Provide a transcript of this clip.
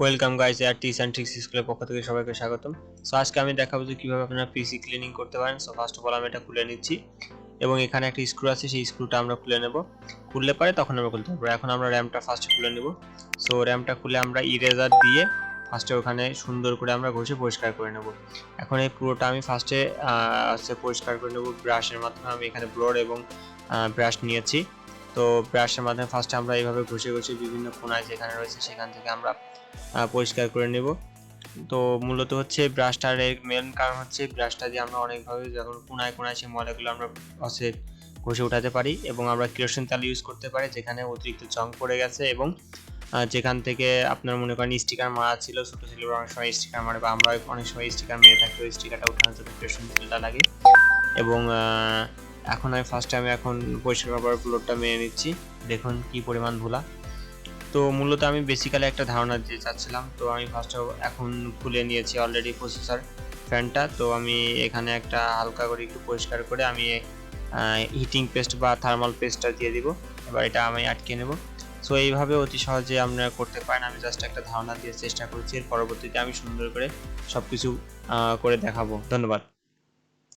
Welcome guys, air tips and tricks স্কুলের পক্ষ থেকে সবাইকে স্বাগতম। সো আজকে আমি দেখাবো যে কিভাবে আপনারা পিসি ক্লিনিং করতে পারেন। সো ফার্স্ট অফ অল আমি এটা খুলে নিচ্ছি এবং এখানে একটা স্ক্রু আছে, সেই স্ক্রুটা আমরা খুলে নেব। খুললে পরে তখন আমরা খুলতে পারবো। এখন আমরা র্যামটা ফার্স্টে খুলে নেব। সো র্যামটা খুলে আমরা ইরেজার দিয়ে ফার্স্টে ওখানে সুন্দর করে আমরা ঘষে পরিষ্কার করে নেব। এখন এই পুরোটা আমি ফার্স্টে পরিষ্কার করে নেব ব্রাশের মাধ্যমে। আমি এখানে ব্লোর এবং ব্রাশ নিয়েছি। তো ব্রাশের মাধ্যমে ফার্স্টে আমরা এইভাবে ঘষে ঘষে বিভিন্ন কোণায় যেখানে রয়েছে সেখান থেকে আমরা পরিষ্কার করে নেব। তো মূলত হচ্ছে ব্রাশটার মেন কারণ হচ্ছে ব্রাশটা দিয়ে আমরা অনেকভাবে যখন কোণায় কোণায় সেই ময়লাগুলো আমরা ঘষে উঠাতে পারি এবং আমরা কেরোসিন তেল ইউজ করতে পারি যেখানে অতিরিক্ত জং পড়ে গেছে এবং যেখান থেকে আপনার মনে করেন স্টিকার মারা ছিল, ছোটো ছিল অনেক সময় স্টিকার মারে বা আমরা অনেক সময় স্টিকার মেরে থাকি, ওই স্টিকারটা ওঠানোর জন্য কেরোসিন তেলটা লাগে। এবং এখন আমি এখন পরিষ্কার করার ফ্লোরটা মেরে নিচ্ছি। দেখুন কি পরিমাণ ধুলা। তো মূলত আমি বেসিক্যালি একটা ধারণা দিতে চাচ্ছিলাম। তো আমি ফার্স্টে এখন খুলে নিয়েছি অলরেডি প্রসেসর ফ্যানটা। তো আমি এখানে একটা হালকা করে একটু পরিষ্কার করে আমি হিটিং পেস্ট বা থার্মাল পেস্টটা দিয়ে দিব। এবার এটা আমি আটকে নেব। সো এইভাবে অতি সহজে আপনারা করতে পারেন। আমি জাস্ট একটা ধারণা দিয়ে চেষ্টা করছি, এর পরবর্তীতে আমি সুন্দর করে সব কিছু করে দেখাবো। ধন্যবাদ।